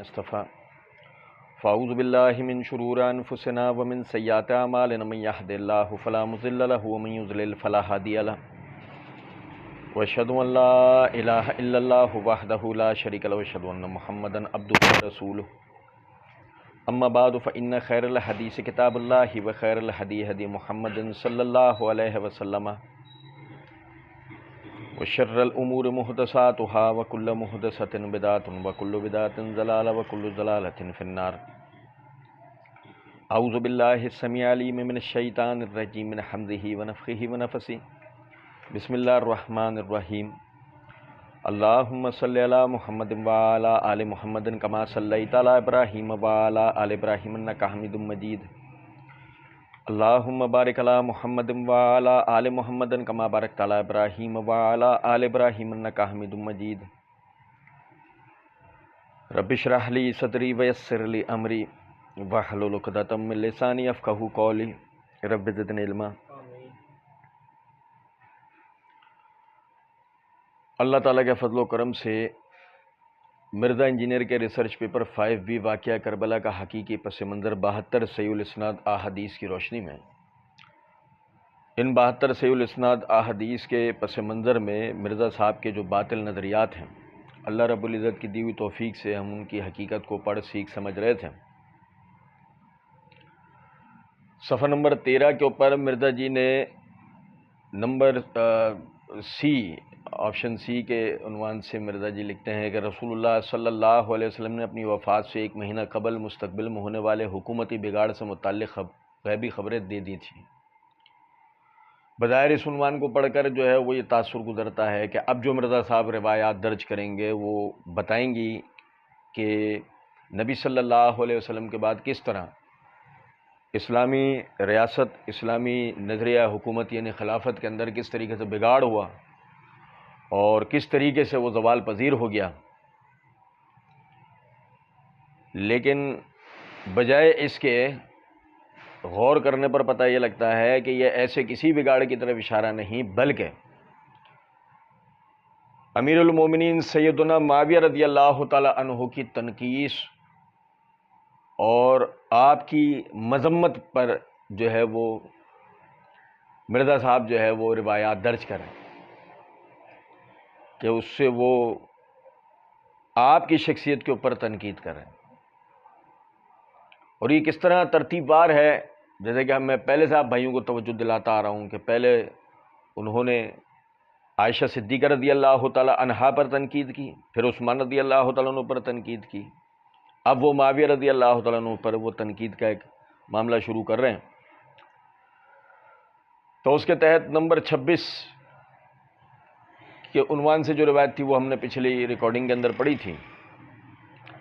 اصطفى فاعوذ باللہ من شرور انفسنا ومن سیئات اعمالنا من يهد الله فلا مضل له ومن يضلل فلا هادي له واشهد ان لا اله الا الله وحده لا شريك له واشهد ان محمدا عبده ورسوله اما بعد فان خير الحديث كتاب الله وخير الهدي هدي محمد صلى الله عليه وسلم وشر الامور محدثاتها وكل محدثة بدعة وكل بدعة ضلالة وكل ضلالة في النار. اعوذ باللہ السمیع العلیم من الشیطان الرجیم من حمزہ ونفخہ ونفثہ. بسم اللہ الرحمن الرحیم. اللہم صلی علی محمد وعلی آل محمد کما صلیت علی ابراہیم وعلی آل ابراہیم انک حمید مجید. اللہم بارک علی محمد وعلی آل محمد کما بارکت علی ابراہیم وعلی آل ابراہیم انک حمید مجید. رب اشرح لی صدری ویسر لی امری واحلل عقدۃ من لسانی یفقہوا قولی. رب زدنی علما. اللہ تعالیٰ کے فضل و کرم سے مرزا انجینئر کے ریسرچ پیپر 5B واقعہ کربلا کا حقیقی پس منظر 72 صحیح الاسناد احادیث کی روشنی میں ان 72 صحیح الاسناد احادیث کے پس منظر میں مرزا صاحب کے جو باطل نظریات ہیں، اللہ رب العزت کی دی ہوئی توفیق سے ہم ان کی حقیقت کو پڑھ سیکھ سمجھ رہے تھے. صفحہ نمبر 13 کے اوپر مرزا جی نے نمبر سی، آپشن سی کے عنوان سے مرزا جی لکھتے ہیں کہ رسول اللہ صلی اللہ علیہ وسلم نے اپنی وفات سے 1 مہینہ قبل مستقبل میں ہونے والے حکومتی بگاڑ سے متعلق غیبی خبریں دے دی تھیں. بظاہر اس عنوان کو پڑھ کر جو ہے وہ یہ تاثر گزرتا ہے کہ اب جو مرزا صاحب روایات درج کریں گے وہ بتائیں گی کہ نبی صلی اللہ علیہ وسلم کے بعد کس طرح اسلامی ریاست، اسلامی نظریہ حکومت یعنی خلافت کے اندر کس طریقے سے بگاڑ ہوا اور کس طریقے سے وہ زوال پذیر ہو گیا. لیکن بجائے اس کے غور کرنے پر پتہ یہ لگتا ہے کہ یہ ایسے کسی بگاڑ کی طرف اشارہ نہیں، بلکہ امیر المومنین سیدنا معاویہ رضی اللہ تعالی عنہ کی تنقیص اور آپ کی مذمت پر جو ہے وہ مرزا صاحب جو ہے وہ روایات درج کریں کہ اس سے وہ آپ کی شخصیت کے اوپر تنقید کریں. اور یہ کس طرح ترتیب وار ہے، جیسے کہ میں پہلے سے آپ بھائیوں کو توجہ دلاتا آ رہا ہوں کہ پہلے انہوں نے عائشہ صدیقہ رضی اللہ تعالی عنہا پر تنقید کی، پھر عثمان رضی اللہ تعالیٰ عنہ پر تنقید کی، اب وہ معاویہ رضی اللہ تعالیٰ عنہ پر وہ تنقید کا ایک معاملہ شروع کر رہے ہیں. تو اس کے تحت نمبر 26 کے عنوان سے جو روایت تھی وہ ہم نے پچھلی ریکارڈنگ کے اندر پڑھی تھی.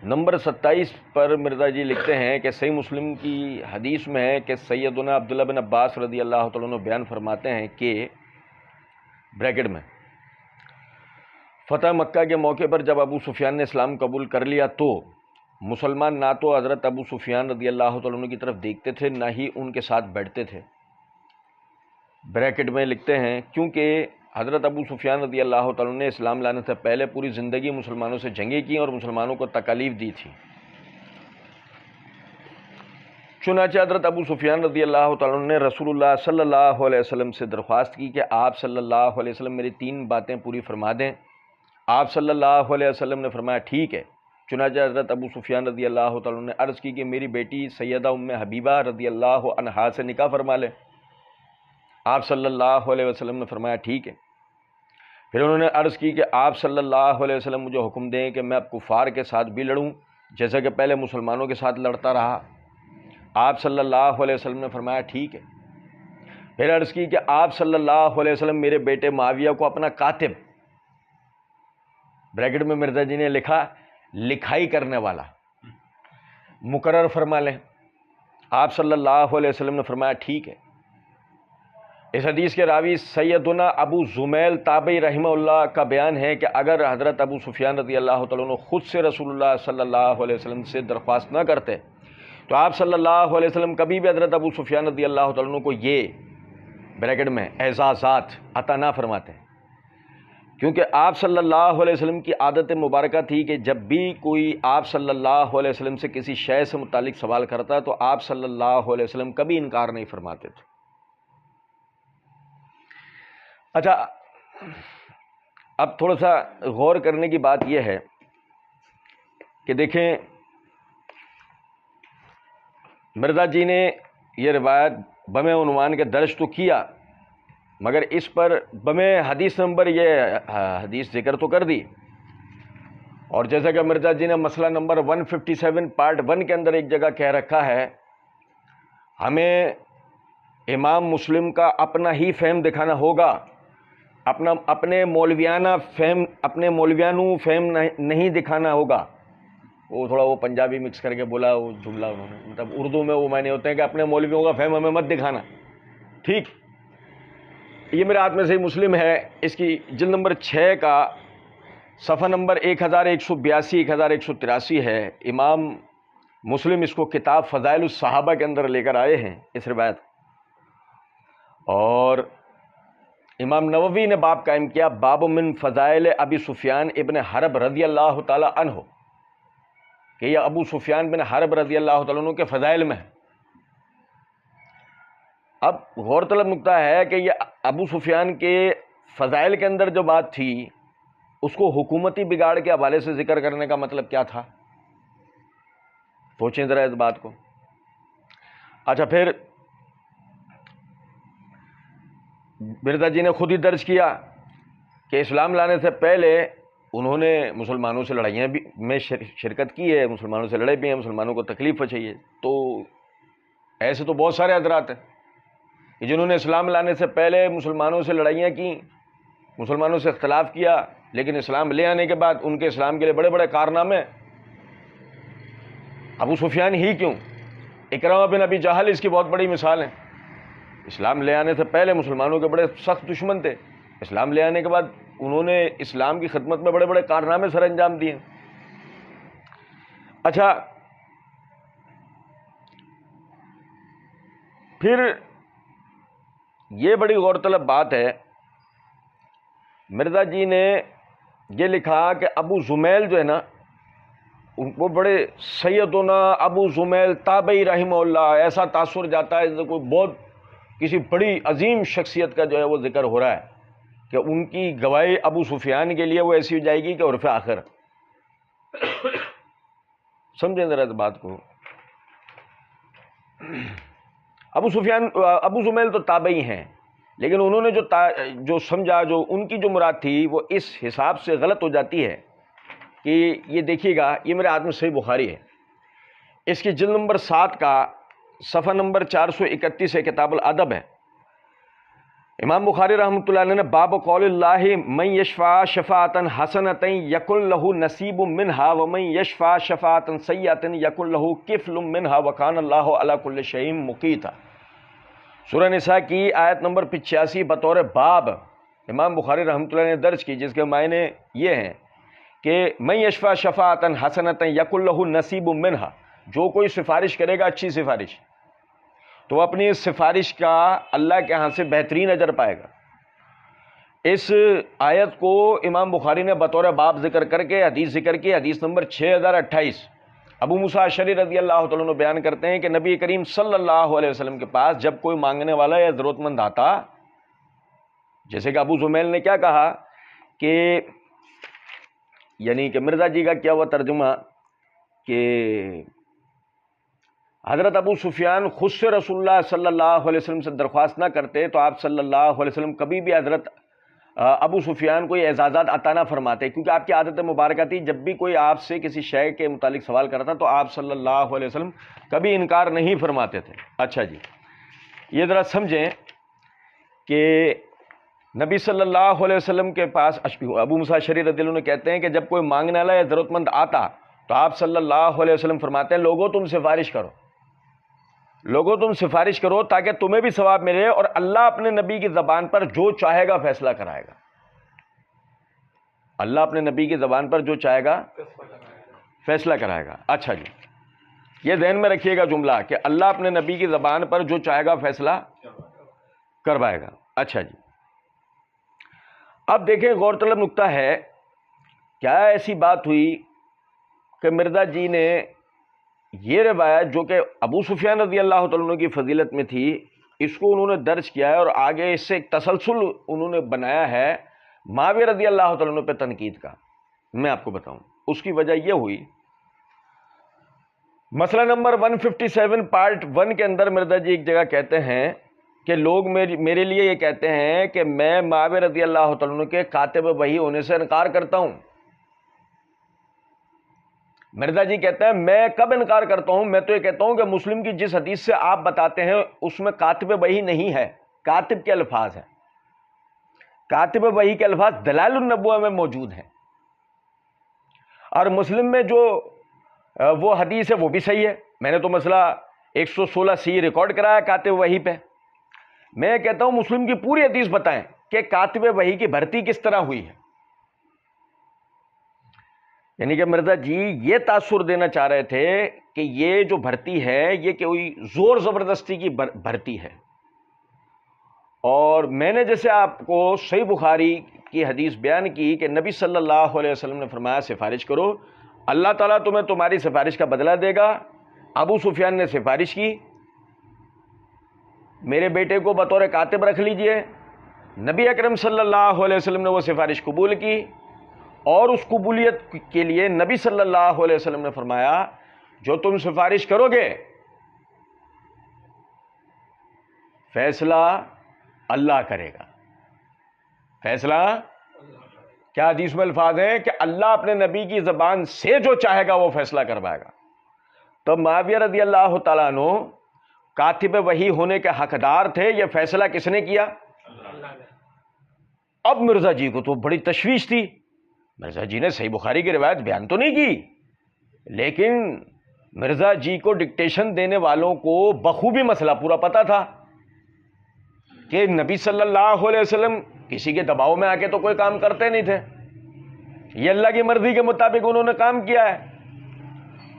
نمبر 27 پر مرزا جی لکھتے ہیں کہ صحیح مسلم کی حدیث میں ہے کہ سیدنا عبداللہ بن عباس رضی اللہ تعالیٰ عنہ بیان فرماتے ہیں کہ بریکٹ میں فتح مکہ کے موقع پر جب ابو سفیان نے اسلام قبول کر لیا تو مسلمان نہ تو حضرت ابو سفیان رضی اللہ تعالیٰ عنہ کی طرف دیکھتے تھے نہ ہی ان کے ساتھ بیٹھتے تھے. بریکٹ میں لکھتے ہیں کیونکہ حضرت ابو سفیان رضی اللہ تعالیٰ عنہ نے اسلام لانے سے پہلے پوری زندگی مسلمانوں سے جنگیں کی اور مسلمانوں کو تکالیف دی تھی. چنانچہ حضرت ابو سفیان رضی اللہ تعالیٰ عنہ نے رسول اللہ صلی اللہ علیہ وسلم سے درخواست کی کہ آپ صلی اللہ علیہ وسلم میری 3 باتیں پوری فرما دیں. آپ صلی اللہ علیہ وسلم نے فرمایا ٹھیک ہے. چنانچہ حضرت ابو سفیان رضی اللہ تعالیٰ عنہ نے عرض کی کہ میری بیٹی سیدہ ام حبیبہ رضی اللہ عنہا سے نکاح فرما لیں. آپ صلی اللہ علیہ وسلم نے فرمایا ٹھیک ہے. پھر انہوں نے عرض کی کہ آپ صلی اللہ علیہ وسلم مجھے حکم دیں کہ میں اب کفار کے ساتھ بھی لڑوں جیسا کہ پہلے مسلمانوں کے ساتھ لڑتا رہا. آپ صلی اللہ علیہ وسلم نے فرمایا ٹھیک ہے. پھر عرض کی کہ آپ صلی اللہ علیہ وسلم میرے بیٹے معاویہ کو اپنا کاتب، بریکٹ میں مرزا جی نے لکھا لکھائی کرنے والا، مقرر فرما لیں. آپ صلی اللہ علیہ وسلم نے فرمایا ٹھیک ہے. اس حدیث کے راوی سیدنا ابو زمیل تابعی رحمہ اللہ کا بیان ہے کہ اگر حضرت ابو سفیان رضی اللہ تعالیٰ عنہ خود سے رسول اللہ صلی اللہ علیہ وسلم سے درخواست نہ کرتے تو آپ صلی اللہ علیہ وسلم کبھی بھی حضرت ابو سفیان رضی اللہ تعالیٰ عنہ کو یہ بریکٹ میں اعزازات عطا نہ فرماتے، کیونکہ آپ صلی اللہ علیہ وسلم کی عادت مبارکہ تھی کہ جب بھی کوئی آپ صلی اللہ علیہ وسلم سے کسی شے سے متعلق سوال کرتا تو آپ صلی اللہ علیہ وسلم کبھی انکار نہیں فرماتے تھے۔ اچھا، اب تھوڑا سا غور کرنے کی بات یہ ہے کہ دیکھیں، مرزا جی نے یہ روایت بم عنوان کے درج تو کیا، مگر اس پر بم حدیث نمبر یہ حدیث ذکر تو کر دی، اور جیسا کہ مرزا جی نے مسئلہ نمبر 157 پارٹ 1 کے اندر ایک جگہ کہہ رکھا ہے، ہمیں امام مسلم کا اپنا ہی فہم دکھانا ہوگا، اپنے مولویانہ فہم، اپنے مولویانو فہم نہیں دکھانا ہوگا۔ وہ تھوڑا وہ پنجابی مکس کر کے بولا وہ جملہ انہوں نے، مطلب اردو میں وہ معنی ہوتے ہیں کہ اپنے مولویوں کا فہم ہمیں مت دکھانا، ٹھیک۔ یہ میرے ہاتھ میں صحیح مسلم ہے، اس کی جلد نمبر 6 کا صفحہ نمبر 1182 1183 ہے۔ امام مسلم اس کو کتاب فضائل الصحابہ کے اندر لے کر آئے ہیں اس روایت، اور امام نووی نے باب قائم کیا، باب من فضائل ابی سفیان ابن حرب رضی اللہ تعالی عنہ، کہ یہ ابو سفیان بن حرب رضی اللہ تعالیٰ عنہ کے فضائل میں ہے۔ اب غور طلب نکتہ ہے کہ یہ ابو سفیان کے فضائل کے اندر جو بات تھی اس کو حکومتی بگاڑ کے حوالے سے ذکر کرنے کا مطلب کیا تھا؟ سوچیں ذرا اس بات کو۔ اچھا، پھر مرزا جی نے خود ہی درج کیا کہ اسلام لانے سے پہلے انہوں نے مسلمانوں سے لڑائیاں بھی میں شرکت کی ہے، مسلمانوں سے لڑے بھی ہیں، مسلمانوں کو تکلیف پہنچائی ہے۔ تو ایسے تو بہت سارے حضرات ہیں کہ جنہوں نے اسلام لانے سے پہلے مسلمانوں سے لڑائیاں کی، مسلمانوں سے اختلاف کیا، لیکن اسلام لے آنے کے بعد ان کے اسلام کے لیے بڑے بڑے کارنامے۔ ابو سفیان ہی کیوں، اکرمہ بن ابی جہل اس کی بہت بڑی مثال ہے۔ اسلام لے آنے سے پہلے مسلمانوں کے بڑے سخت دشمن تھے، اسلام لے آنے کے بعد انہوں نے اسلام کی خدمت میں بڑے بڑے کارنامے سر انجام دیے۔ اچھا، پھر یہ بڑی غور طلب بات ہے، مرزا جی نے یہ لکھا کہ ابو زمیل جو ہے نا، وہ بڑے سیدنا ابو زمیل تابعی رحمہ اللہ، ایسا تاثر جاتا ہے جیسے کوئی بہت کسی بڑی عظیم شخصیت کا جو ہے وہ ذکر ہو رہا ہے کہ ان کی گواہی ابو سفیان کے لیے وہ ایسی ہو جائے گی کہ عرف آخر۔ سمجھیں ذرا اس بات کو۔ ابو زمیل تو تابعی ہیں، لیکن انہوں نے جو سمجھا، جو ان کی جو مراد تھی وہ اس حساب سے غلط ہو جاتی ہے کہ یہ دیکھیے گا، یہ میرے ہاتھ میں صحیح بخاری ہے، اس کی جلد نمبر 7 کا صفحہ نمبر 431 ہے، کتاب الادب ہے۔ امام بخاری رحمۃ اللہ علیہ نے باب قول اللہ من یشفع شفاعۃ حسنۃ یکن لہ نصیب منہا ومن یشفع شفاعۃ سیئۃ یکن لہ کفل منہا وکان اللہ علی کل شیء مقیتا۔ سورہ نساء کی آیت نمبر 85 بطور باب امام بخاری رحمۃ اللہ نے درج کی، جس کے معنی یہ ہیں کہ من یشفع شفاعۃ حسنۃ یکن لہ نصیب منہا، جو کوئی سفارش کرے گا اچھی سفارش تو اپنی اس سفارش کا اللہ کے ہاں سے بہترین اجر پائے گا۔ اس آیت کو امام بخاری نے بطور باب ذکر کر کے حدیث ذکر کی، حدیث نمبر 6028۔ ابو موسیٰ اشعری رضی اللہ تعالیٰ عنہ بیان کرتے ہیں کہ نبی کریم صلی اللہ علیہ وسلم کے پاس جب کوئی مانگنے والا یا ضرورت مند آتا، جیسے کہ ابو زمیل نے کیا کہا کہ یعنی کہ مرزا جی کا کیا ہوا ترجمہ کہ حضرت ابو سفیان خود سے رسول اللہ صلی اللہ علیہ وسلم سے درخواست نہ کرتے تو آپ صلی اللہ علیہ وسلم کبھی بھی حضرت ابو سفیان کو یہ اعزازات عطا نہ فرماتے، کیونکہ آپ کی عادت مبارکہ تھی جب بھی کوئی آپ سے کسی شے کے متعلق سوال کرتا تو آپ صلی اللہ علیہ وسلم کبھی انکار نہیں فرماتے تھے۔ اچھا جی، یہ ذرا سمجھیں کہ نبی صلی اللہ علیہ وسلم کے پاس ابو موسیٰ اشعری رضی اللہ عنہ کہتے ہیں کہ جب کوئی مانگنے والا یا ضرورت مند آتا تو آپ صلی اللہ علیہ وسلم فرماتے ہیں لوگوں تم سفارش کرو، لوگوں تم سفارش کرو تاکہ تمہیں بھی ثواب ملے، اور اللہ اپنے نبی کی زبان پر جو چاہے گا فیصلہ کرائے گا۔ اللہ اپنے نبی کی زبان پر جو چاہے گا فیصلہ کرائے گا۔ اچھا جی، یہ ذہن میں رکھیے گا جملہ کہ اللہ اپنے نبی کی زبان پر جو چاہے گا فیصلہ کروائے گا۔ اچھا جی، اب دیکھیں غور طلب نقطہ ہے، کیا ایسی بات ہوئی کہ مرزا جی نے یہ روایت جو کہ ابو سفیان رضی اللہ تعالیٰ عنہ کی فضیلت میں تھی، اس کو انہوں نے درج کیا ہے اور آگے اس سے ایک تسلسل انہوں نے بنایا ہے معاویہ رضی اللہ تعالیٰ عنہ پہ تنقید کا. میں آپ کو بتاؤں اس کی وجہ یہ ہوئی، مسئلہ نمبر 157 پارٹ 1 کے اندر مرزا جی ایک جگہ کہتے ہیں کہ لوگ میرے لیے یہ کہتے ہیں کہ میں معاویہ رضی اللہ تعالیٰ عنہ کے کاتب وحی ہونے سے انکار کرتا ہوں. مرزا جی کہتے ہیں میں کب انکار کرتا ہوں؟ میں تو یہ کہتا ہوں کہ مسلم کی جس حدیث سے آپ بتاتے ہیں اس میں کاتب وحی نہیں ہے، کاتب کے الفاظ ہیں، کاتب وحی کے الفاظ دلائل النبوہ میں موجود ہیں، اور مسلم میں جو وہ حدیث ہے وہ بھی صحیح ہے. میں نے تو مسئلہ 116C ریکارڈ کرایا کاتب وحی پہ. میں کہتا ہوں مسلم کی پوری حدیث بتائیں کہ کاتب وحی کی بھرتی کس طرح ہوئی ہے. یعنی کہ مرزا جی یہ تاثر دینا چاہ رہے تھے کہ یہ جو بھرتی ہے یہ کوئی زور زبردستی کی بھرتی ہے. اور میں نے جیسے آپ کو صحیح بخاری کی حدیث بیان کی کہ نبی صلی اللہ علیہ وسلم نے فرمایا سفارش کرو، اللہ تعالیٰ تمہیں تمہاری سفارش کا بدلہ دے گا. ابو سفیان نے سفارش کی، میرے بیٹے کو بطور کاتب رکھ لیجئے. نبی اکرم صلی اللہ علیہ وسلم نے وہ سفارش قبول کی، اور اس قبولیت کے لیے نبی صلی اللہ علیہ وسلم نے فرمایا جو تم سفارش کرو گے فیصلہ اللہ کرے گا. فیصلہ کیا حدیث میں الفاظ ہیں کہ اللہ اپنے نبی کی زبان سے جو چاہے گا وہ فیصلہ کروائے گا. تو معاویہ رضی اللہ تعالیٰ عنہ کاتب وحی ہونے کے حقدار تھے، یہ فیصلہ کس نے کیا؟ اب مرزا جی کو تو بڑی تشویش تھی. مرزا جی نے صحیح بخاری کی روایت بیان تو نہیں کی، لیکن مرزا جی کو ڈکٹیشن دینے والوں کو بخوبی مسئلہ پورا پتا تھا کہ نبی صلی اللہ علیہ وسلم کسی کے دباؤ میں آ کے تو کوئی کام کرتے نہیں تھے، یہ اللہ کی مرضی کے مطابق انہوں نے کام کیا ہے.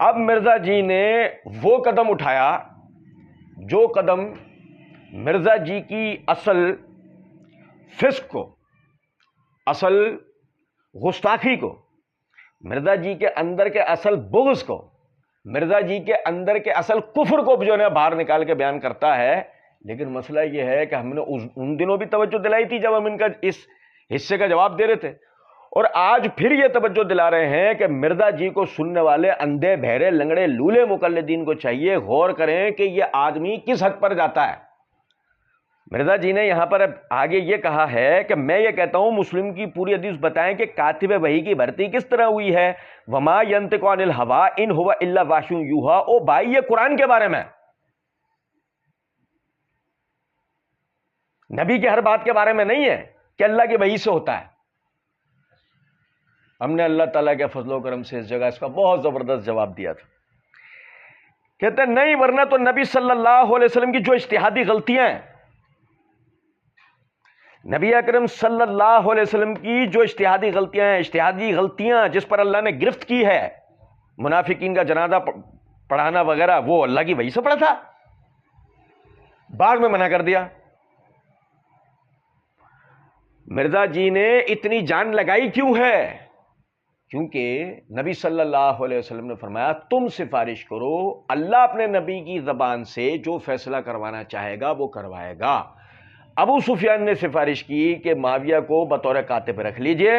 اب مرزا جی نے وہ قدم اٹھایا جو قدم مرزا جی کی اصل فسق کو، اصل گستاخی کو، مرزا جی کے اندر کے اصل بغض کو، مرزا جی کے اندر کے اصل کفر کو جو ہے باہر نکال کے بیان کرتا ہے. لیکن مسئلہ یہ ہے کہ ہم نے ان دنوں بھی توجہ دلائی تھی جب ہم ان کا اس حصے کا جواب دے رہے تھے، اور آج پھر یہ توجہ دلا رہے ہیں کہ مرزا جی کو سننے والے اندھے بہرے لنگڑے لولے مقلدین کو چاہیے غور کریں کہ یہ آدمی کس حد پر جاتا ہے. مرزا جی نے یہاں پر آگے یہ کہا ہے کہ میں یہ کہتا ہوں مسلم کی پوری حدیث بتائیں کہ کاتب وحی کی بھرتی کس طرح ہوئی ہے. وما ینطق عن الہوا ان ہوا الا وحی یوحی. او بھائی یہ قرآن کے بارے میں، نبی کے ہر بات کے بارے میں نہیں ہے کہ اللہ کی وحی سے ہوتا ہے. ہم نے اللہ تعالیٰ کے فضل و کرم سے اس جگہ اس کا بہت زبردست جواب دیا تھا. کہتے ہیں نہیں، ورنہ تو نبی صلی اللہ علیہ وسلم کی جو اجتہادی غلطیاں ہیں، نبی اکرم صلی اللہ علیہ وسلم کی جو اجتہادی غلطیاں ہیں، اجتہادی غلطیاں جس پر اللہ نے گرفت کی ہے، منافقین کا جنازہ پڑھانا وغیرہ، وہ اللہ کی وحی سے پڑھا تھا، بعد میں منع کر دیا. مرزا جی نے اتنی جان لگائی کیوں ہے؟ کیونکہ نبی صلی اللہ علیہ وسلم نے فرمایا تم سفارش کرو، اللہ اپنے نبی کی زبان سے جو فیصلہ کروانا چاہے گا وہ کروائے گا. ابو سفیان نے سفارش کی کہ معاویہ کو بطور کاتب رکھ لیجئے.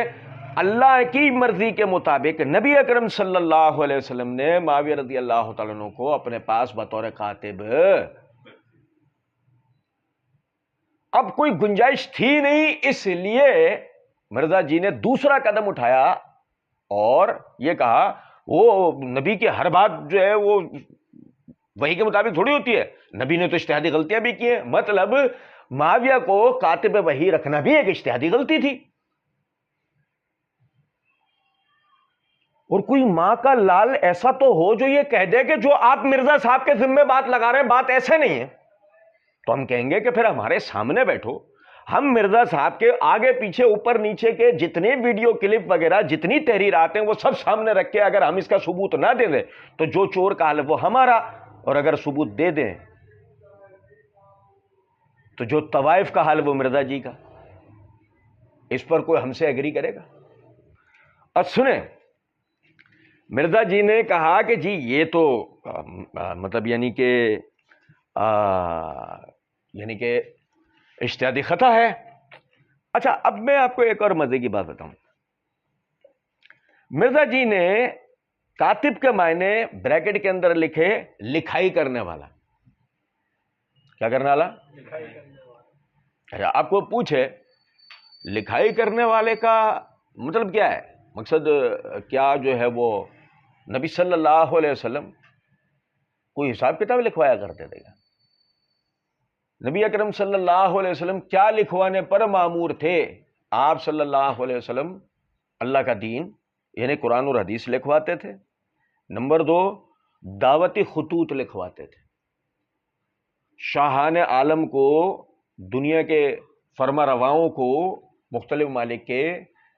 اللہ کی مرضی کے مطابق نبی اکرم صلی اللہ علیہ وسلم نے معاویہ رضی اللہ تعالیٰ عنہ کو اپنے پاس بطور کاتب، اب کوئی گنجائش تھی نہیں، اس لیے مرزا جی نے دوسرا قدم اٹھایا اور یہ کہا وہ نبی کی ہر بات جو ہے وہ وحی کے مطابق تھوڑی ہوتی ہے، نبی نے تو اجتہادی غلطیاں بھی کی ہیں. مطلب معاویہ کو کاتب وحی رکھنا بھی ایک اجتہادی غلطی تھی. اور کوئی ماں کا لال ایسا تو ہو جو یہ کہہ دے کہ جو آپ مرزا صاحب کے ذمہ بات لگا رہے ہیں بات ایسے نہیں ہے، تو ہم کہیں گے کہ پھر ہمارے سامنے بیٹھو، ہم مرزا صاحب کے آگے پیچھے اوپر نیچے کے جتنے ویڈیو کلپ وغیرہ جتنی تحریرات ہیں وہ سب سامنے رکھ کے اگر ہم اس کا ثبوت نہ دے دیں تو جو چور کا حال ہے وہ ہمارا، اور اگر ثبوت دے دیں تو جو طوائف کا حال وہ مرزا جی کا. اس پر کوئی ہم سے ایگری کرے گا؟ اور سنیں، مرزا جی نے کہا کہ جی یہ تو مطلب یعنی کہ اجتہادی خطا ہے۔ اچھا، اب میں آپ کو ایک اور مزے کی بات بتاؤں۔ مرزا جی نے کاتب کے معنی بریکٹ کے اندر لکھے لکھائی کرنے والا۔ کیا کرنے والا؟ اچھا، آپ کو پوچھے لکھائی کرنے والے کا مطلب کیا ہے؟ مقصد کیا جو ہے وہ نبی صلی اللہ علیہ وسلم کوئی حساب کتاب لکھوایا کرتے تھے؟ نبی اکرم صلی اللہ علیہ وسلم کیا لکھوانے پر مامور تھے؟ آپ صلی اللہ علیہ وسلم اللہ کا دین یعنی قرآن اور حدیث لکھواتے تھے۔ نمبر 2، دعوتی خطوط لکھواتے تھے۔ شاہان عالم کو، دنیا کے فرما رواؤں کو، مختلف ممالک کے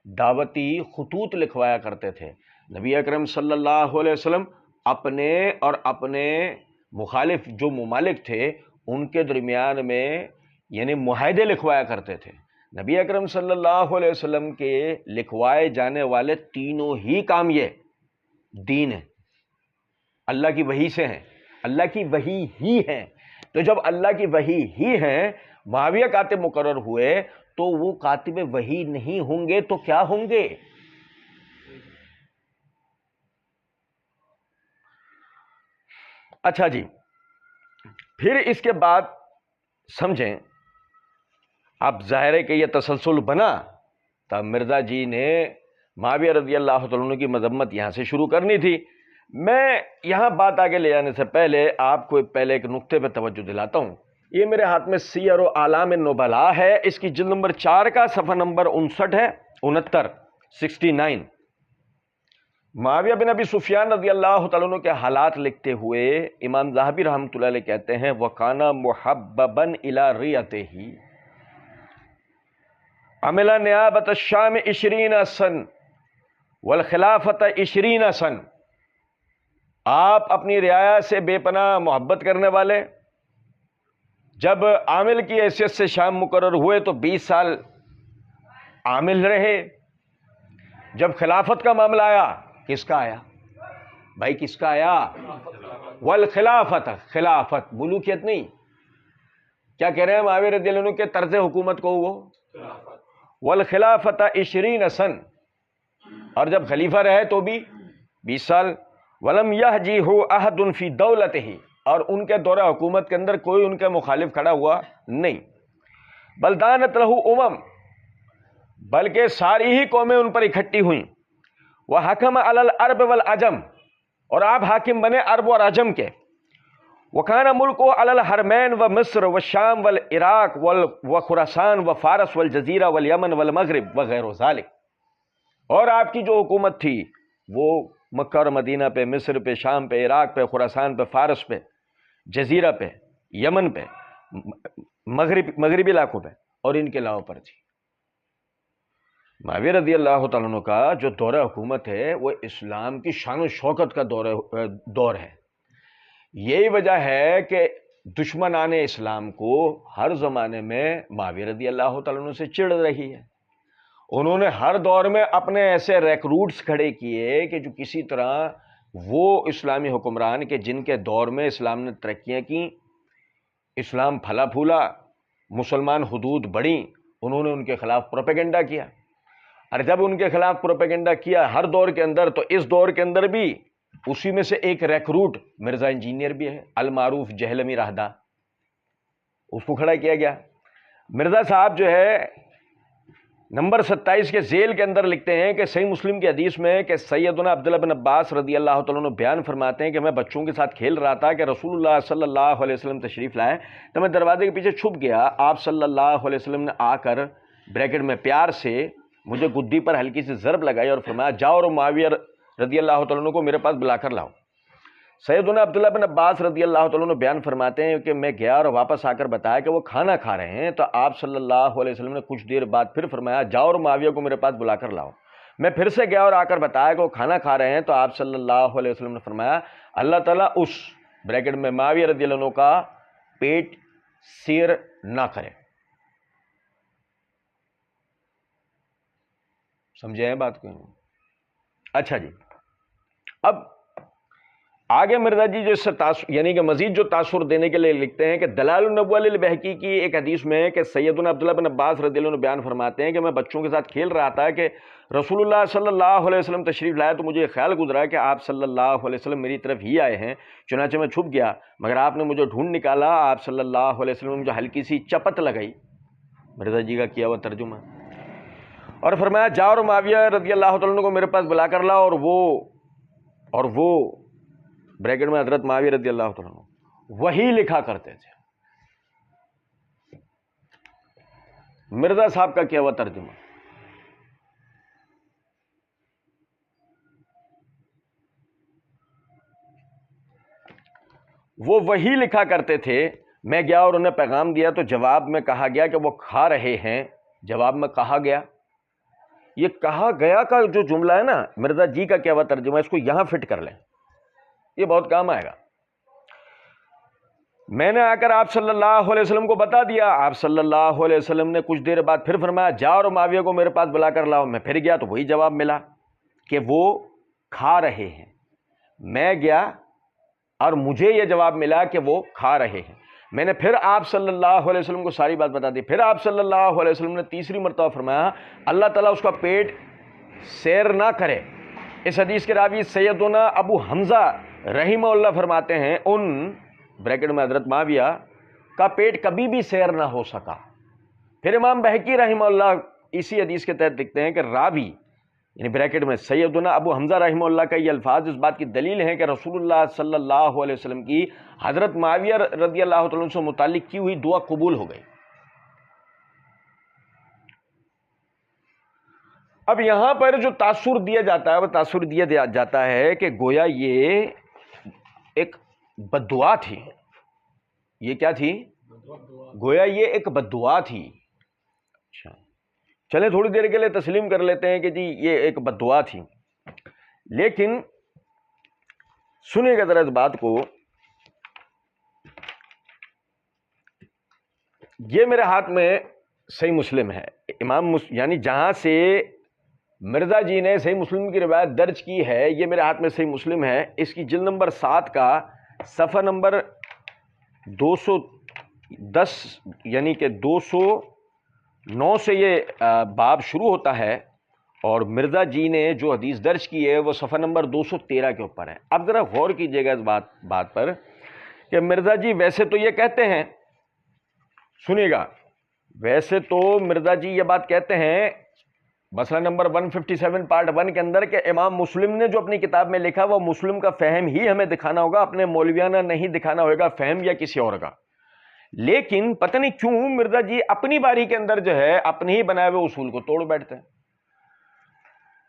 دعوتی خطوط لکھوایا کرتے تھے۔ نبی اکرم صلی اللہ علیہ وسلم اپنے اور اپنے مخالف جو ممالک تھے ان کے درمیان میں یعنی معاہدے لکھوایا کرتے تھے۔ نبی اکرم صلی اللہ علیہ وسلم کے لکھوائے جانے والے تینوں ہی کام یہ دین ہے، اللہ کی وحی سے ہیں، اللہ کی وحی ہی ہیں۔ تو جب اللہ کی وحی ہی ہیں، معاویہ کاتب مقرر ہوئے تو وہ کاتب وحی نہیں ہوں گے تو کیا ہوں گے؟ اچھا جی، پھر اس کے بعد سمجھیں، اب ظاہر ہے کہ یہ تسلسل بنا تب مرزا جی نے معاویہ رضی اللہ عنہ کی مذمت یہاں سے شروع کرنی تھی۔ میں یہاں بات آگے لے جانے سے پہلے آپ کو پہلے ایک نقطے پہ توجہ دلاتا ہوں۔ یہ میرے ہاتھ میں سیر و اعلام النبلاء ہے، اس کی جلد نمبر 4 کا صفحہ نمبر 59 ہے، 69۔ معاویہ بن ابی سفیان رضی اللہ تعالیٰ عنہ کے حالات لکھتے ہوئے امام ذہبی رحمۃ اللہ علیہ کہتے ہیں وَكَانَ مُحَبَّبًا إِلَىٰ رِيَتِهِ عمل نیابت الشام 20 سن والخلافت 20 سن۔ آپ اپنی رعایا سے بے پناہ محبت کرنے والے، جب عامل کی حیثیت سے شام مقرر ہوئے تو 20 سال عامل رہے۔ جب خلافت کا معاملہ آیا، کس کا آیا بھائی؟ کس کا آیا؟ والخلافت، خلافت ملوکیت نہیں۔ کیا کہہ رہے ہیں معاویہ رضی اللہ عنہ کے طرز حکومت کو؟ وہ والخلافت 20 سن، اور جب خلیفہ رہے تو بھی 20 سال۔ ولم یحجہ احد فی دولتہ، اور ان کے دور حکومت کے اندر کوئی ان کے مخالف کھڑا ہوا نہیں۔ بل دانت لہ بلکہ ساری ہی قومیں ان پر اکٹھی ہوئیں۔ وحکم علی العرب والعجم، اور آپ حاکم بنے عرب اور عجم کے۔ وکان ملک علی الحرمین و مصر و شام والعراق و خراسان و فارس والجزیرہ والیمن والمغرب وغیر ذالک، اور آپ کی جو حکومت تھی وہ مکہ اور مدینہ پہ، مصر پہ، شام پہ، عراق پہ، خراسان پہ، فارس پہ، جزیرہ پہ، یمن پہ، مغربی علاقوں پہ اور ان کے علاوہ پر تھی۔ معاویہ رضی اللہ تعالیٰ عنہ کا جو دور حکومت ہے وہ اسلام کی شان و شوکت کا دور ہے۔ یہی وجہ ہے کہ دشمنان اسلام کو ہر زمانے میں معاویہ رضی اللہ تعالیٰ عنہ سے چڑ رہی ہے۔ انہوں نے ہر دور میں اپنے ایسے ریکروٹس کھڑے کیے کہ جو کسی طرح وہ اسلامی حکمران کے جن کے دور میں اسلام نے ترقیاں کی، اسلام پھلا پھولا، مسلمان حدود بڑھیں، انہوں نے ان کے خلاف پروپیگنڈا کیا۔ اور جب ان کے خلاف پروپیگنڈا کیا ہر دور کے اندر، تو اس دور کے اندر بھی اسی میں سے ایک ریکروٹ مرزا انجینئر بھی ہے، المعروف جہلمی راہدہ، اس کو کھڑا کیا گیا۔ مرزا صاحب جو ہے نمبر 27 کے ذیل کے اندر لکھتے ہیں کہ صحیح مسلم کی حدیث میں کہ سیدنا عبداللہ بن عباس رضی اللہ تعالیٰ عنہ بیان فرماتے ہیں کہ میں بچوں کے ساتھ کھیل رہا تھا کہ رسول اللہ صلی اللہ علیہ وسلم تشریف لائے تو میں دروازے کے پیچھے چھپ گیا۔ آپ صلی اللہ علیہ وسلم نے آ کر بریکٹ میں پیار سے مجھے گدی پر ہلکی سی ضرب لگائی اور فرمایا جاؤ اور معاویہ رضی اللہ تعالیٰ عنہ کو میرے پاس بلا کر لاؤ۔ سیدنا عبداللہ بن عباس رضی اللہ تعالیٰ عنہ بیان فرماتے ہیں کہ میں گیا اور واپس آ کر بتایا کہ وہ کھانا کھا رہے ہیں، تو آپ صلی اللہ علیہ وسلم نے کچھ دیر بعد پھر فرمایا جاؤ اور معاویہ کو میرے پاس بلا کر لاؤ۔ میں پھر سے گیا اور آ کر بتایا کہ وہ کھانا کھا رہے ہیں، تو آپ صلی اللہ علیہ وسلم نے فرمایا اللہ تعالیٰ اس بریکٹ میں معاویہ رضی اللہ عنہ کا پیٹ سیر نہ کرے۔ سمجھے ہیں بات کو؟ اچھا جی، اب آگے مرزا جی جو اس سے یعنی کہ مزید جو تاثر دینے کے لیے لکھتے ہیں کہ دلائل النبوہ للبہقی کی ایک حدیث میں ہے کہ سیدنا عبداللہ بن عباس رضی اللہ عنہ بیان فرماتے ہیں کہ میں بچوں کے ساتھ کھیل رہا تھا کہ رسول اللہ صلی اللہ علیہ وسلم تشریف لائے تو مجھے خیال گزرا کہ آپ صلی اللہ علیہ وسلم میری طرف ہی آئے ہیں، چنانچہ میں چھپ گیا، مگر آپ نے مجھے ڈھونڈ نکالا، آپ صلی اللہ علیہ وسلم نے مجھے ہلکی سی چپت لگائی، مرزا جی کا کیا ہوا ترجمہ، اور فرمایا جا اور معاویہ رضی اللہ تعالیٰ عنہ کو میرے پاس بلا کر لا، اور وہ بریکٹ میں حضرت معاویہ رضی اللہ تعالیٰ عنہ وہی لکھا کرتے تھے۔ مرزا صاحب کا کیا ہوا ترجمہ، وہ وہی لکھا کرتے تھے۔ میں گیا اور انہیں پیغام دیا تو جواب میں کہا گیا کہ وہ کھا رہے ہیں، جواب میں کہا گیا، یہ کہا گیا کا جو جملہ ہے نا، مرزا جی کا کیا ہوا ترجمہ ہے، اس کو یہاں فٹ کر لیں، یہ بہت کام آئے گا۔ میں نے آ کر آپ صلی اللہ علیہ وسلم کو بتا دیا، آپ صلی اللہ علیہ وسلم نے کچھ دیر بعد پھر فرمایا جا اور معاویہ کو میرے پاس بلا کر لاؤ، میں پھر گیا تو وہی جواب ملا کہ وہ کھا رہے ہیں، میں گیا اور مجھے یہ جواب ملا کہ وہ کھا رہے ہیں، میں نے پھر آپ صلی اللہ علیہ وسلم کو ساری بات بتا دی، پھر آپ صلی اللہ علیہ وسلم نے تیسری مرتبہ فرمایا اللہ تعالیٰ اس کا پیٹ سیر نہ کرے۔ اس حدیث کے راوی سیدنا ابو حمزہ رحمہ اللہ فرماتے ہیں ان بریکٹ میں حضرت معاویہ کا پیٹ کبھی بھی سیر نہ ہو سکا۔ پھر امام بہقی رحمہ اللہ اسی حدیث کے تحت لکھتے ہیں کہ راوی یعنی بریکٹ میں سیدنا ابو حمزہ رحمہ اللہ کا یہ الفاظ اس بات کی دلیل ہیں کہ رسول اللہ صلی اللہ علیہ وسلم کی حضرت معاویہ رضی اللہ تعالیٰ عنہ سے متعلق کی ہوئی دعا قبول ہو گئی۔ اب یہاں پر جو تاثر دیا جاتا ہے وہ تاثر دیا جاتا ہے کہ گویا یہ ایک بددعا تھی، یہ کیا تھی؟ گویا یہ ایک بددعا تھی۔ اچھا چلیں تھوڑی دیر کے لیے تسلیم کر لیتے ہیں کہ جی یہ ایک بددعا تھی، لیکن سنیے گا ذرا اس بات کو، یہ میرے ہاتھ میں صحیح مسلم ہے، یعنی جہاں سے مرزا جی نے صحیح مسلم کی روایت درج کی ہے، یہ میرے ہاتھ میں صحیح مسلم ہے، اس کی جلد نمبر 7 کا صفحہ نمبر 210 یعنی کہ 209 سے یہ باب شروع ہوتا ہے، اور مرزا جی نے جو حدیث درج کی ہے وہ صفحہ نمبر 213 کے اوپر ہے۔ اب ذرا غور کیجئے گا اس بات پر کہ مرزا جی ویسے تو یہ کہتے ہیں، سنیے گا، ویسے تو مرزا جی یہ بات کہتے ہیں مسئلہ نمبر 157 پارٹ 1 کے اندر کہ امام مسلم نے جو اپنی کتاب میں لکھا وہ مسلم کا فہم ہی ہمیں دکھانا ہوگا، اپنے مولویانہ نہیں دکھانا ہوگا فہم یا کسی اور کا، لیکن پتہ نہیں کیوں مرزا جی اپنی باری کے اندر جو ہے اپنے ہی بنائے ہوئے اصول کو توڑ بیٹھتے ہیں۔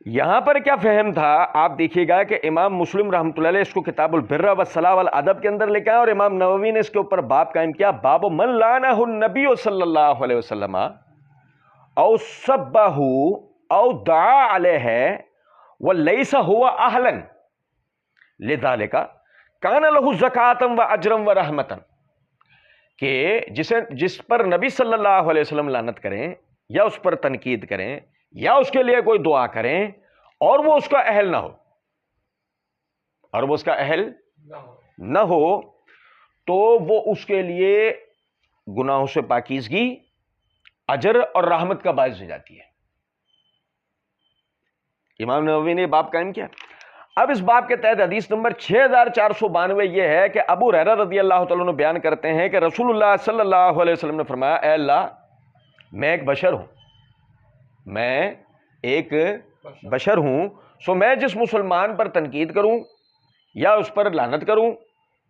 یہاں پر کیا فہم تھا آپ دیکھیے گا کہ امام مسلم رحمۃ اللہ علیہ اس کو کتاب البر والصلاح والادب کے اندر لکھا ہے، اور امام نووی نے اس کے اوپر باب قائم کیا، باب من لعنہ النبی صلی اللہ علیہ وسلم او سبہ او دعا علیہ ولیس هو اہلا لذالک کان لہ زکاۃ و اجرا و رحمۃ، کہ جس پر نبی صلی اللہ علیہ وسلم لعنت کریں یا اس پر تنقید کریں یا اس کے لیے کوئی دعا کریں اور وہ اس کا اہل نہ ہو تو وہ اس کے لیے گناہوں سے پاکیزگی، اجر اور رحمت کا باعث ہو جاتی ہے۔ امام نووی نے باب قائم کیا۔ اب اس باب کے تحت حدیث نمبر 6492 یہ ہے کہ ابو ہریرہ رضی اللہ تعالیٰ عنہ بیان کرتے ہیں کہ رسول اللہ صلی اللہ علیہ وسلم نے فرمایا اے اللہ میں ایک بشر ہوں، سو میں جس مسلمان پر تنقید کروں یا اس پر لعنت کروں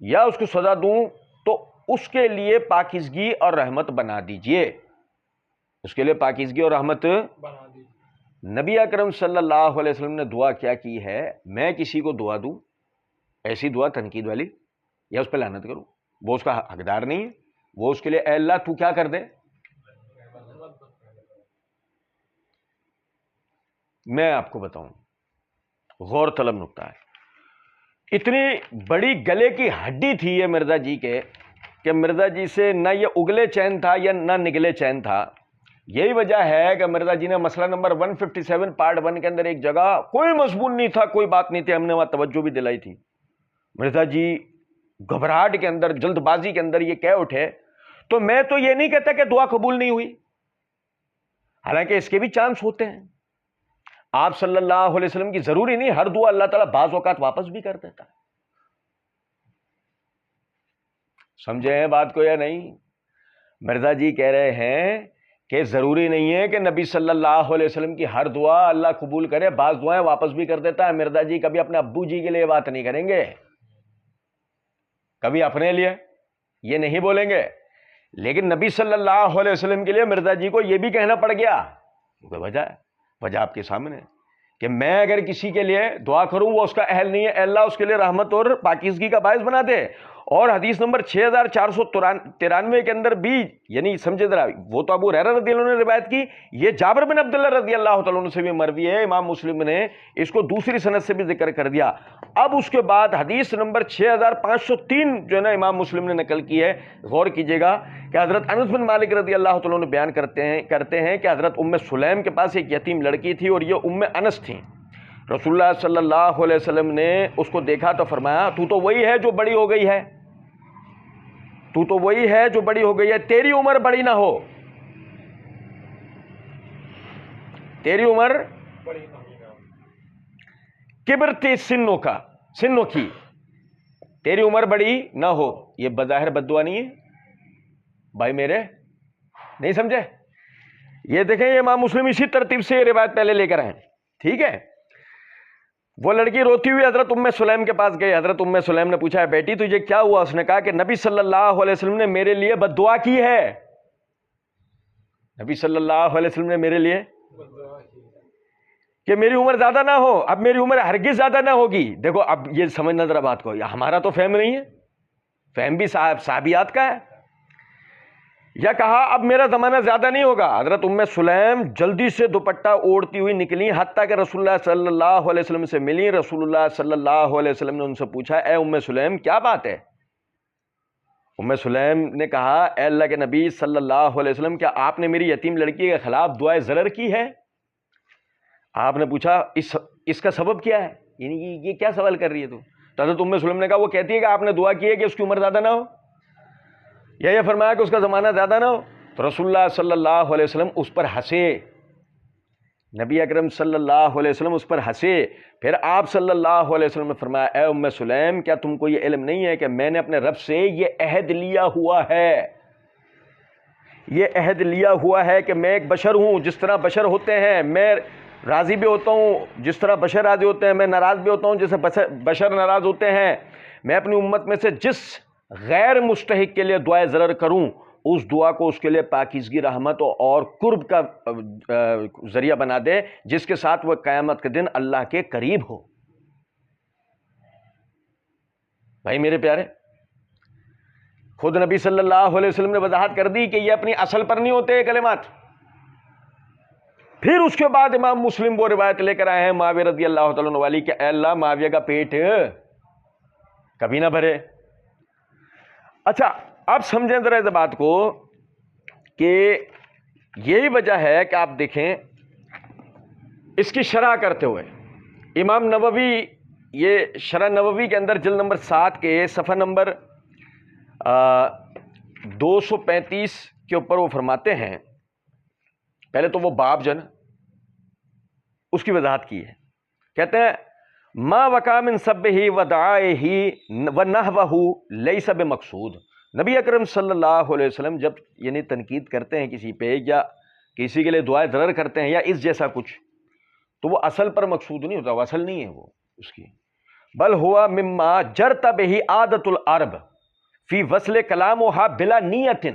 یا اس کو سزا دوں تو اس کے لیے پاکیزگی اور رحمت بنا دیجئے، اس کے لیے پاکیزگی اور رحمت بنا دیجئے۔ نبی اکرم صلی اللہ علیہ وسلم نے دعا کیا کی ہے، میں کسی کو دعا دوں ایسی دعا تنقید والی یا اس پہ لعنت کروں، وہ اس کا حقدار نہیں ہے، وہ اس کے لیے اے اللہ تو کیا کر دے۔ میں آپ کو بتاؤں غور طلب نکتہ ہے، اتنی بڑی گلے کی ہڈی تھی یہ مرزا جی کے کہ مرزا جی سے نہ یہ اگلے چین تھا یا نہ نگلے چین تھا، یہی وجہ ہے کہ مرزا جی نے مسئلہ نمبر 157 پارٹ 1 کے اندر ایک جگہ کوئی مضمون نہیں تھا، کوئی بات نہیں تھی، ہم نے وہاں توجہ بھی دلائی تھی، مرزا جی گھبراہٹ کے اندر، جلد بازی کے اندر یہ کہہ اٹھے. تو میں تو یہ نہیں کہتا کہ دعا قبول نہیں ہوئی، حالانکہ اس کے بھی چانس ہوتے ہیں. آپ صلی اللہ علیہ وسلم کی ضروری نہیں ہر دعا اللہ تعالیٰ بعض اوقات واپس بھی کر دیتا ہے. سمجھے ہیں بات کو یا نہیں؟ مرزا جی کہہ رہے ہیں کہ ضروری نہیں ہے کہ نبی صلی اللہ علیہ وسلم کی ہر دعا اللہ قبول کرے، بعض دعائیں واپس بھی کر دیتا ہے. مرزا جی کبھی اپنے ابو جی کے لیے بات نہیں کریں گے، کبھی اپنے لیے یہ نہیں بولیں گے، لیکن نبی صلی اللہ علیہ وسلم کے لیے مرزا جی کو یہ بھی کہنا پڑ گیا. وجہ آپ کے سامنے ہے کہ میں اگر کسی کے لیے دعا کروں وہ اس کا اہل نہیں ہے، اللہ اس کے لیے رحمت اور پاکیزگی کا باعث بنا دے. اور حدیث نمبر 6493 کے اندر بھی، یعنی سمجھے ذرا، وہ تو ابو ہریرہ رضی اللہ عنہ نے روایت کی، یہ جابر بن عبداللہ رضی اللہ تعالیٰ عنہ سے بھی مروی ہے. امام مسلم نے اس کو دوسری سند سے بھی ذکر کر دیا. اب اس کے بعد حدیث نمبر 6503 جو ہے نا امام مسلم نے نقل کی ہے، غور کیجئے گا کہ حضرت انس بن مالک رضی اللہ تعالیٰ عنہ بیان کرتے ہیں کہ حضرت ام سلیم کے پاس ایک یتیم لڑکی تھی اور یہ ام انس تھیں. رسول اللہ صلی اللہ علیہ وسلم نے اس کو دیکھا تو فرمایا تو وہی ہے جو بڑی ہو گئی ہے، تو وہی ہے جو بڑی ہو گئی ہے، تیری عمر بڑی نہ ہو، تیری عمر کبرتی سنوں کی، تیری عمر بڑی نہ ہو. یہ بظاہر بد دعا نہیں ہے بھائی میرے، نہیں سمجھے؟ یہ دیکھیں یہ امام مسلم اسی ترتیب سے یہ روایت پہلے لے کر آئے. ٹھیک ہے، وہ لڑکی روتی ہوئی حضرت ام سلیم کے پاس گئی. حضرت ام سلیم نے پوچھا بیٹی تجھے کیا ہوا؟ اس نے کہا کہ نبی صلی اللہ علیہ وسلم نے میرے لیے بد دعا کی ہے، نبی صلی اللہ علیہ وسلم نے میرے لیے کہ میری عمر زیادہ نہ ہو. اب میری عمر ہرگز زیادہ نہ ہوگی. دیکھو اب یہ سمجھنا ذرا بات کو، ہمارا تو فہم نہیں ہے، فہم بھی صحابیات کا ہے. یا کہا اب میرا زمانہ زیادہ نہیں ہوگا. حضرت ام سلیم جلدی سے دوپٹہ اوڑھتی ہوئی نکلی حتیٰ کہ رسول اللہ صلی اللہ علیہ وسلم سے ملی. رسول اللہ صلی اللہ علیہ وسلم نے ان سے پوچھا اے ام سلیم کیا بات ہے؟ ام سلیم نے کہا اے اللہ کے نبی صلی اللہ علیہ وسلم کیا آپ نے میری یتیم لڑکی کے خلاف دعائے ضرر کی ہے؟ آپ نے پوچھا اس کا سبب کیا ہے، یعنی یہ کیا سوال کر رہی ہے تو حضرت ام سلیم نے کہا وہ کہتی ہے کہ آپ نے دعا کی ہے کہ اس کی عمر زیادہ نہ ہو، یا یہ فرمایا کہ اس کا زمانہ زیادہ نہ ہو. تو رسول اللہ صلی اللہ علیہ وسلم اس پر ہنسے، نبی اکرم صلی اللہ علیہ وسلم اس پر ہنسے. پھر آپ صلی اللہ علیہ وسلم نے فرمایا اے ام سلیم کیا تم کو یہ علم نہیں ہے کہ میں نے اپنے رب سے یہ عہد لیا ہوا ہے، یہ عہد لیا ہوا ہے کہ میں ایک بشر ہوں، جس طرح بشر ہوتے ہیں میں راضی بھی ہوتا ہوں، جس طرح بشر راضی ہوتے ہیں میں ناراض بھی ہوتا ہوں جیسے بشر ناراض ہوتے ہیں. میں اپنی امت میں سے جس غیر مستحق کے لیے دعائے ضرر کروں اس دعا کو اس کے لیے پاکیزگی، رحمت اور قرب کا ذریعہ بنا دے، جس کے ساتھ وہ قیامت کے دن اللہ کے قریب ہو. بھائی میرے پیارے، خود نبی صلی اللہ علیہ وسلم نے وضاحت کر دی کہ یہ اپنی اصل پر نہیں ہوتے یہ کلمات. پھر اس کے بعد امام مسلم وہ روایت لے کر آئے ہیں معاویہ رضی اللہ تعالیٰ عنہ والی کہ اے اللہ معاویہ کا پیٹ کبھی نہ بھرے. اچھا اب سمجھیں ذرا اس بات کو کہ یہی وجہ ہے کہ آپ دیکھیں اس کی شرح کرتے ہوئے امام نووی، یہ شرح نووی کے اندر جلد نمبر 7 کے صفحہ نمبر 235 کے اوپر وہ فرماتے ہیں، پہلے تو وہ باب جو ہے نا اس کی وضاحت کی ہے. کہتے ہیں ما وقع من سبہ ودعائہ ونحوہ لیس بمقصود. نبی اکرم صلی اللہ علیہ وسلم جب یعنی تنقید کرتے ہیں کسی پہ یا کسی کے لیے دعائیں ضرر کرتے ہیں یا اس جیسا کچھ، تو وہ اصل پر مقصود نہیں ہوتا، وہ اصل نہیں ہے وہ اس کی، بل ہوا مما جرت بہ عادت العرب فی وصل کلامھا بلا نیت،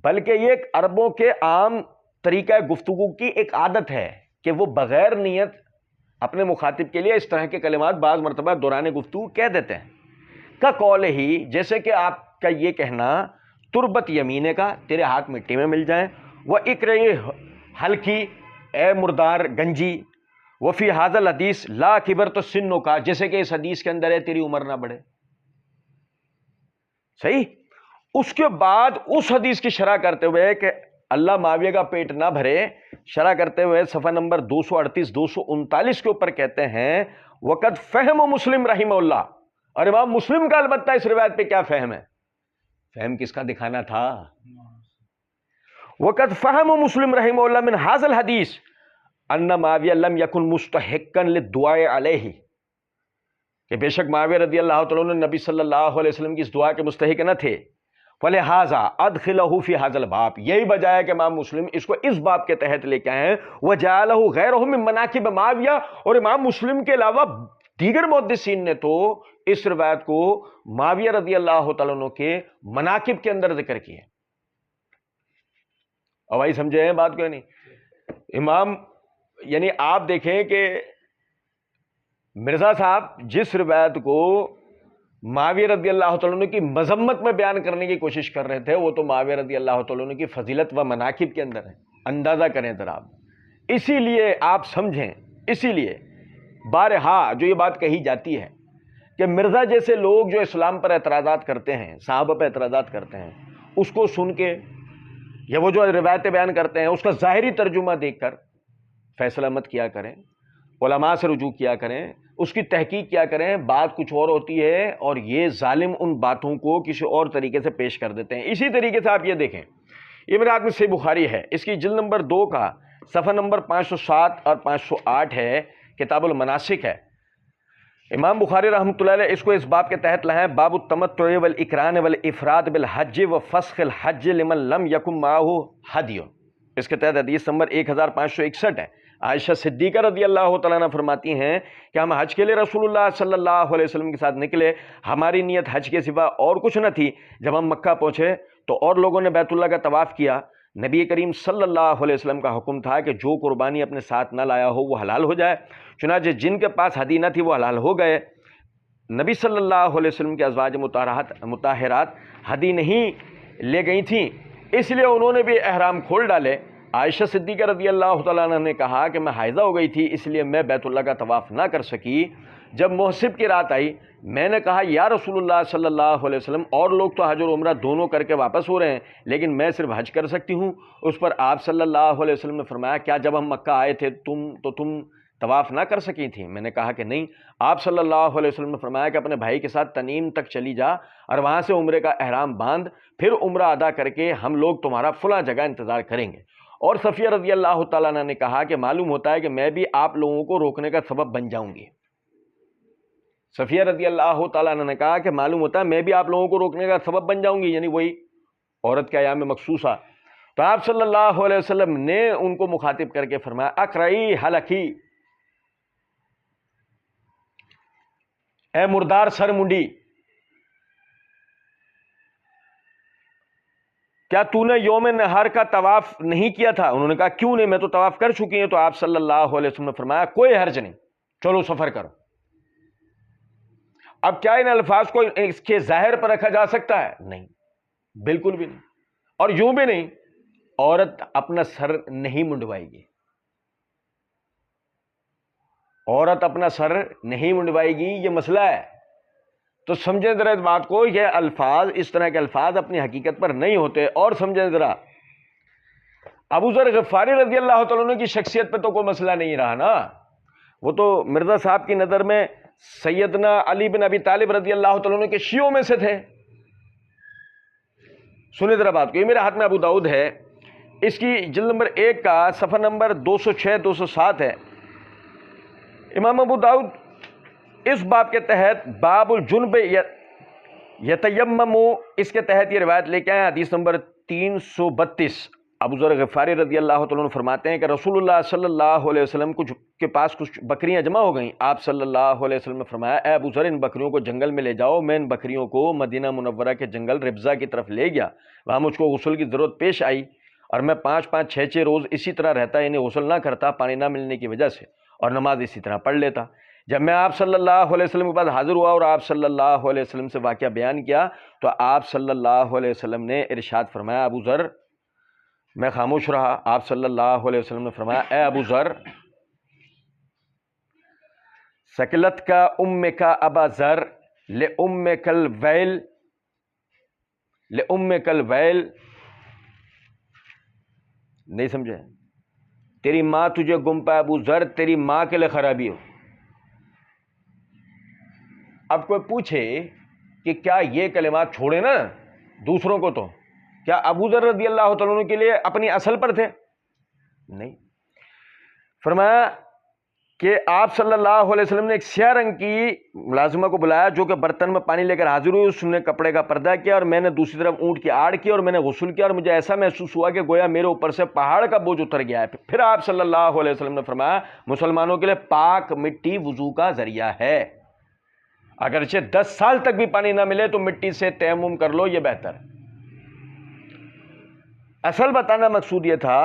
بلکہ یہ ایک عربوں کے عام طریقہ گفتگو کی ایک عادت ہے کہ وہ بغیر نیت اپنے مخاطب کے لیے اس طرح کے کلمات بعض مرتبہ دوران گفتگو کہہ دیتے ہیں. کا قول ہی، جیسے کہ آپ کا یہ کہنا تربت یمینے کا، تیرے ہاتھ مٹی میں مل جائیں، وہ اقرئی ہلکی اے مردار گنجی، وہ فی حاضل حدیث لا کبر تو سنوں کا، جیسے کہ اس حدیث کے اندر ہے تیری عمر نہ بڑھے. صحیح. اس کے بعد اس حدیث کی شرح کرتے ہوئے کہ اللہ معاویہ کا پیٹ نہ بھرے، شرح کرتے ہوئے صفحہ نمبر 238 239 کے اوپر کہتے ہیں وقت فہم مسلم رحمہ اللہ، اور امام مسلم کا البتہ اس روایت پہ کیا فہم ہے؟ فہم کس کا دکھانا تھا؟ وقت فہم مسلم رحمہ اللہ من حاصل حدیث ان معاویہ لم یکن مستحقا للدعاء علیہ، کہ بے شک معاویہ رضی اللہ تعالیٰ عنہ نبی صلی اللہ علیہ وسلم کی اس دعا کے مستحق نہ تھے، فلہذا ادخلہ فی ھذا الباب، یہی وجہ ہے کہ امام مسلم اس کو اس باب کے تحت لے کے آئے ہیں، وجعلہ غیرہ من مناقب معاویہ، اور امام مسلم کے علاوہ دیگر محدثین نے تو اس روایت کو معاویہ رضی اللہ تعالیٰ عنہ کے مناقب کے اندر ذکر کیے۔ اب آئی سمجھے ہیں بات کو؟ نہیں امام، یعنی آپ دیکھیں کہ مرزا صاحب جس روایت کو معاویہ رضی اللہ تعالیٰ عنہ کی مذمت میں بیان کرنے کی کوشش کر رہے تھے، وہ تو معاویہ رضی اللہ تعالیٰ عنہ کی فضیلت و مناقب کے اندر ہے، اندازہ کریں ذرا آپ۔ اسی لیے آپ سمجھیں، اسی لیے بارہا جو یہ بات کہی جاتی ہے کہ مرزا جیسے لوگ جو اسلام پر اعتراضات کرتے ہیں، صحابہ پر اعتراضات کرتے ہیں، اس کو سن کے یا وہ جو روایتیں بیان کرتے ہیں اس کا ظاہری ترجمہ دیکھ کر فیصلہ مت کیا کریں، علماء سے رجوع کیا کریں، اس کی تحقیق کیا کریں، بات کچھ اور ہوتی ہے اور یہ ظالم ان باتوں کو کسی اور طریقے سے پیش کر دیتے ہیں۔ اسی طریقے سے آپ یہ دیکھیں، یہ میرے ہاتھ میں صحیح بخاری ہے، اس کی جلد نمبر 2 کا صفحہ نمبر 507 اور 508 ہے، کتاب المناسک ہے۔ امام بخاری رحمۃ اللہ علیہ اس کو اس باب کے تحت لائے ہیں، باب التمتع والاقران والافراد بالحج وفسخ الحج لمن لم یکن معه ہدی، اس کے تحت حدیث نمبر 1561 ہے۔ عائشہ صدیقہ رضی اللہ تعالیٰ عنہ فرماتی ہیں کہ ہم حج کے لیے رسول اللہ صلی اللہ علیہ وسلم کے ساتھ نکلے، ہماری نیت حج کے سوا اور کچھ نہ تھی۔ جب ہم مکہ پہنچے تو اور لوگوں نے بیت اللہ کا طواف کیا، نبی کریم صلی اللہ علیہ وسلم کا حکم تھا کہ جو قربانی اپنے ساتھ نہ لایا ہو وہ حلال ہو جائے، چنانچہ جن کے پاس ہدی نہ تھی وہ حلال ہو گئے۔ نبی صلی اللہ علیہ وسلم کے ازواج مطہرات ہدی نہیں لے گئی تھیں، اس لیے انہوں نے بھی احرام کھول ڈالے۔ عائشہ صدیقہ رضی اللہ تعالیٰ عنہ نے کہا کہ میں حائضہ ہو گئی تھی، اس لیے میں بیت اللہ کا طواف نہ کر سکی۔ جب محسب کی رات آئی، میں نے کہا یا رسول اللہ صلی اللہ علیہ وسلم، اور لوگ تو حج اور عمرہ دونوں کر کے واپس ہو رہے ہیں لیکن میں صرف حج کر سکتی ہوں۔ اس پر آپ صلی اللہ علیہ وسلم نے فرمایا کیا جب ہم مکہ آئے تھے تم طواف نہ کر سکی تھیں؟ میں نے کہا کہ نہیں۔ آپ صلی اللہ علیہ وسلم نے فرمایا کہ اپنے بھائی کے ساتھ تنعیم تک چلی جا اور وہاں سے عمرے کا احرام باندھ، پھر عمرہ ادا کر کے ہم لوگ تمہارا فلاں جگہ انتظار کریں گے۔ اور صفیہ رضی اللہ تعالیٰ عنہ نے کہا کہ معلوم ہوتا ہے کہ میں بھی آپ لوگوں کو روکنے کا سبب بن جاؤں گی۔ صفیہ رضی اللہ تعالیٰ عنہ نے کہا کہ معلوم ہوتا ہے میں بھی آپ لوگوں کو روکنے کا سبب بن جاؤں گی، یعنی وہی عورت کے ایام مخصوصہ۔ تو آپ صلی اللہ علیہ وسلم نے ان کو مخاطب کر کے فرمایا اقرئی حلقی، اے مردار سر منڈی، کیا تو نے یوم نہر کا طواف نہیں کیا تھا؟ انہوں نے کہا کیوں نہیں، میں تو طواف کر چکی ہوں۔ تو آپ صلی اللہ علیہ وسلم نے فرمایا کوئی حرج نہیں، چلو سفر کرو۔ اب کیا ان الفاظ کو اس کے ظاہر پر رکھا جا سکتا ہے؟ نہیں، بالکل بھی نہیں، اور یوں بھی نہیں عورت اپنا سر نہیں منڈوائے گی، عورت اپنا سر نہیں منڈوائے گی، یہ مسئلہ ہے۔ تو سمجھیں ذرا اس بات کو، یہ الفاظ، اس طرح کے الفاظ اپنی حقیقت پر نہیں ہوتے۔ اور سمجھیں ذرا، ابو ذر غفاری رضی اللہ تعالیٰ عنہ کی شخصیت پہ تو کوئی مسئلہ نہیں رہا نا، وہ تو مرزا صاحب کی نظر میں سیدنا علی بن ابی طالب رضی اللہ تعالیٰ عنہ کے شیعوں میں سے تھے۔ سنیں ذرا بات کو، یہ میرے ہاتھ میں ابو داؤد ہے، اس کی جلد نمبر 1 کا صفحہ نمبر 206 207 ہے۔ امام ابو داؤد اس باب کے تحت باب الجنب یتیمم، اس کے تحت یہ روایت لے کے آئے، حدیث نمبر 332۔ ابو ذر غفاری رضی اللہ تعالیٰ عنہ فرماتے ہیں کہ رسول اللہ صلی اللہ علیہ وسلم کے پاس کچھ بکریاں جمع ہو گئیں۔ آپ صلی اللہ علیہ وسلم نے فرمایا اے ابو ذر، ان بکریوں کو جنگل میں لے جاؤ۔ میں ان بکریوں کو مدینہ منورہ کے جنگل ربضہ کی طرف لے گیا، وہاں مجھ کو غسل کی ضرورت پیش آئی اور میں 5 6 روز اسی طرح رہتا، انہیں غسل نہ کرتا پانی نہ ملنے کی وجہ سے، اور نماز اسی طرح پڑھ لیتا۔ جب میں آپ صلی اللہ علیہ وسلم کے پاس حاضر ہوا اور آپ صلی اللہ علیہ وسلم سے واقعہ بیان کیا تو آپ صلی اللہ علیہ وسلم نے ارشاد فرمایا ابو ذر، میں خاموش رہا۔ آپ صلی اللہ علیہ وسلم نے فرمایا اے ابو ذر، سکلت کا ام کا ابا ذر لام کل ویل، لام کل ویل، نہیں سمجھے؟ تیری ماں تجھے گم پائے ابو ذر، تیری ماں کے لیے خرابی ہو۔ اب کوئی پوچھے کہ کیا یہ کلمات چھوڑے نا دوسروں کو، تو کیا ابو ذر رضی اللہ تعالیٰ عنہ کے لیے اپنی اصل پر تھے؟ نہیں۔ فرمایا کہ آپ صلی اللہ علیہ وسلم نے ایک سیاہ رنگ کی ملازمہ کو بلایا جو کہ برتن میں پانی لے کر حاضر ہوئی، اس نے کپڑے کا پردہ کیا اور میں نے دوسری طرف اونٹ کی آڑ کی اور میں نے غسل کیا، اور مجھے ایسا محسوس ہوا کہ گویا میرے اوپر سے پہاڑ کا بوجھ اتر گیا ہے۔ پھر آپ صلی اللہ علیہ وسلم نے فرمایا مسلمانوں کے لیے پاک مٹی وضو کا ذریعہ ہے، اگرچہ 10 سال تک بھی پانی نہ ملے تو مٹی سے تیمم کر لو، یہ بہتر ہے۔ اصل بتانا مقصود یہ تھا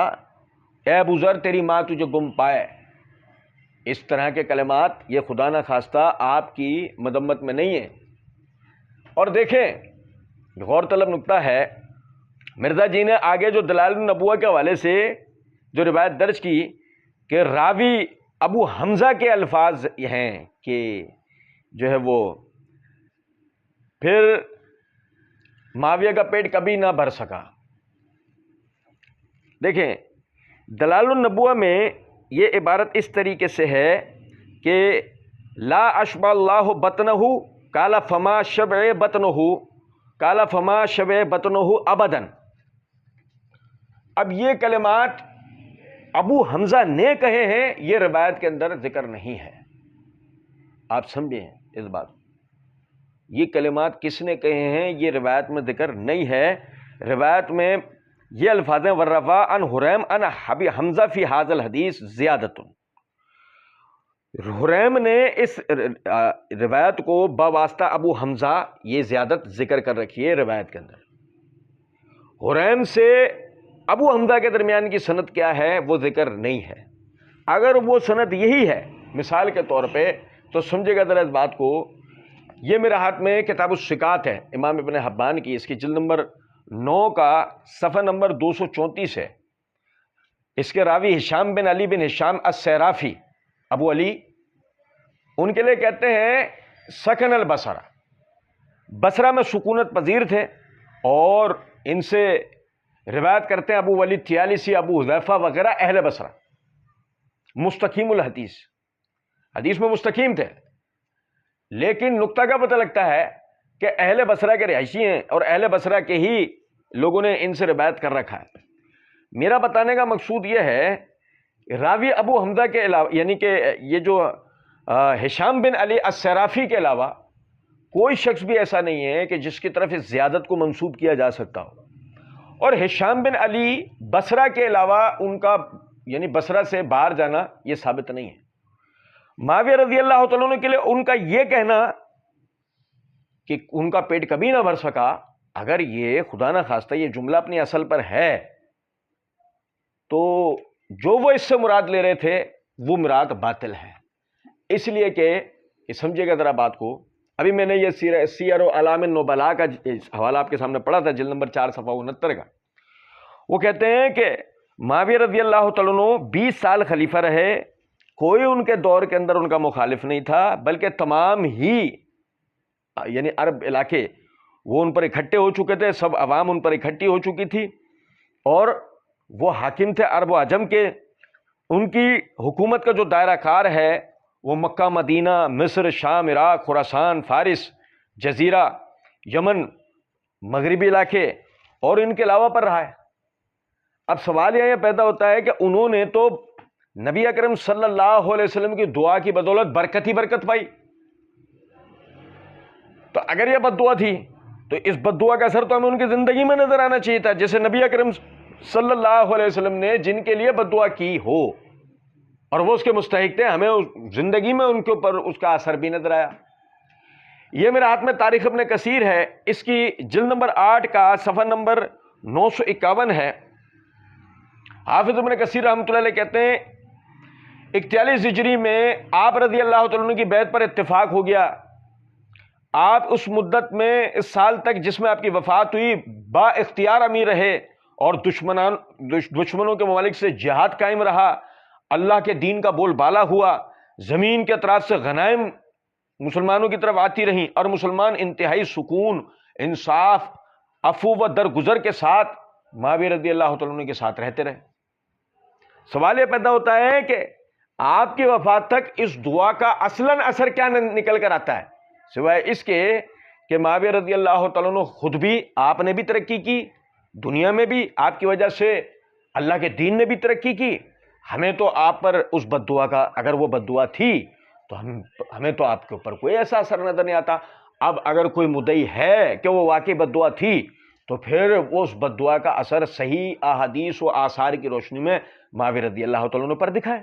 اے ابو ذر تیری ماں تجھے گم پائے، اس طرح کے کلمات یہ خدا نہ خواستہ آپ کی مذمت میں نہیں ہیں۔ اور دیکھیں غور طلب نکتہ ہے، مرزا جی نے آگے جو دلائل النبوہ کے حوالے سے جو روایت درج کی کہ راوی ابو حمزہ کے الفاظ ہیں کہ جو ہے وہ پھر معاویہ کا پیٹ کبھی نہ بھر سکا۔ دیکھیں دلائل النبوہ میں یہ عبارت اس طریقے سے ہے کہ لا اشبع اللہ بطنہ قال فما شبع بطنہ قال فما شبع بطنہ ابدا۔ اب یہ کلمات ابو حمزہ نے کہے ہیں، یہ روایت کے اندر ذکر نہیں ہے۔ آپ سمجھیں اس بات، یہ کلمات کس نے کہے ہیں یہ روایت میں ذکر نہیں ہے۔ روایت میں یہ الفاظ ہیں ورفع عن حریم عن ابی حمزہ فی ھذا الحدیث زیادۃ۔ حریم نے اس روایت کو بواسطہ ابو حمزہ یہ زیادت ذکر کر رکھی ہے روایت کے اندر۔ حریم سے ابو حمزہ کے درمیان کی سند کیا ہے وہ ذکر نہیں ہے۔ اگر وہ سند یہی ہے مثال کے طور پہ تو سمجھے گا ذرا اس بات کو، یہ میرے ہاتھ میں کتاب الثقات ہے امام ابن حبان کی، اس کی جلد نمبر 9 کا صفحہ نمبر 234 ہے۔ اس کے راوی ہشام بن علی بن ہشام السیرافی ابو علی، ان کے لیے کہتے ہیں سکن البصرہ، بصرہ میں سکونت پذیر تھے، اور ان سے روایت کرتے ہیں ابو ولید طیالسی، ابو حذیفہ وغیرہ اہل بصرہ، مستقیم الحدیث، حدیث میں مستقیم تھے۔ لیکن نقطہ کا پتہ لگتا ہے کہ اہل بصرہ کے رہائشی ہیں اور اہل بصرہ کے ہی لوگوں نے ان سے روایت کر رکھا ہے۔ میرا بتانے کا مقصود یہ ہے راوی ابو حمزہ کے علاوہ، یعنی کہ یہ جو ہشام بن علی السیرافی کے علاوہ کوئی شخص بھی ایسا نہیں ہے کہ جس کی طرف اس زیادت کو منسوب کیا جا سکتا ہو۔ اور ہشام بن علی بصرہ کے علاوہ ان کا یعنی بصرہ سے باہر جانا یہ ثابت نہیں ہے۔ معاویہ رضی اللہ تعالیٰ عنہ کے لیے ان کا یہ کہنا کہ ان کا پیٹ کبھی نہ بھر سکا، اگر یہ خدا نہ خواستہ یہ جملہ اپنی اصل پر ہے تو جو وہ اس سے مراد لے رہے تھے وہ مراد باطل ہے۔ اس لیے کہ سمجھے گا ذرا بات کو، ابھی میں نے یہ سیر و اعلام النبلاء کا حوالہ آپ کے سامنے پڑھا تھا، جلد نمبر 4 صفحہ 69 کا۔ وہ کہتے ہیں کہ معاویہ رضی اللہ تعالیٰ عنہ 20 سال خلیفہ رہے، کوئی ان کے دور کے اندر ان کا مخالف نہیں تھا، بلکہ تمام ہی یعنی عرب علاقے وہ ان پر اکٹھے ہو چکے تھے، سب عوام ان پر اکٹھی ہو چکی تھی، اور وہ حاکم تھے عرب و عجم کے۔ ان کی حکومت کا جو دائرہ کار ہے وہ مکہ، مدینہ، مصر، شام، عراق، خراسان، فارس، جزیرہ، یمن، مغربی علاقے اور ان کے علاوہ پر رہا ہے۔ اب سوال یہ پیدا ہوتا ہے کہ انہوں نے تو نبی اکرم صلی اللہ علیہ وسلم کی دعا کی بدولت برکت ہی برکت پائی، تو اگر یہ بد دعا تھی تو اس بد دعا کا اثر تو ہمیں ان کی زندگی میں نظر آنا چاہیے تھا، جیسے نبی اکرم صلی اللہ علیہ وسلم نے جن کے لیے بد دعا کی ہو اور وہ اس کے مستحق تھے، ہمیں زندگی میں ان کے اوپر اس کا اثر بھی نظر آیا۔ یہ میرے ہاتھ میں تاریخ ابن کثیر ہے، اس کی جلد نمبر 8 کا صفحہ نمبر 951 ہے۔ حافظ ابن کثیر رحمۃ اللہ علیہ کہتے ہیں 41 ہجری میں آپ رضی اللہ تعالیٰ عنہ کی بیعت پر اتفاق ہو گیا۔ آپ اس مدت میں اس سال تک جس میں آپ کی وفات ہوئی با اختیار امیر رہے اور دشمنوں کے ممالک سے جہاد قائم رہا، اللہ کے دین کا بول بالا ہوا، زمین کے اطراف سے غنائم مسلمانوں کی طرف آتی رہیں، اور مسلمان انتہائی سکون، انصاف، عفو و درگزر کے ساتھ معاویہ رضی اللہ تعالیٰ عنہ کے ساتھ رہتے رہے۔ سوال یہ پیدا ہوتا ہے کہ آپ کی وفات تک اس دعا کا اصلاً اثر کیا نکل کر آتا ہے، سوائے اس کے کہ معاویہ رضی اللہ تعالیٰ عنہ خود بھی، آپ نے بھی ترقی کی، دنیا میں بھی آپ کی وجہ سے اللہ کے دین نے بھی ترقی کی۔ ہمیں تو آپ پر اس بد دعا کا، اگر وہ بد دعا تھی تو ہمیں تو آپ کے اوپر کوئی ایسا اثر نظر نہیں آتا۔ اب اگر کوئی مدعی ہے کہ وہ واقعی بد دعا تھی تو پھر وہ اس بد دعا کا اثر صحیح احادیث و آثار کی روشنی میں معاویہ رضی اللہ تعالیٰ عنہ پر دکھائے۔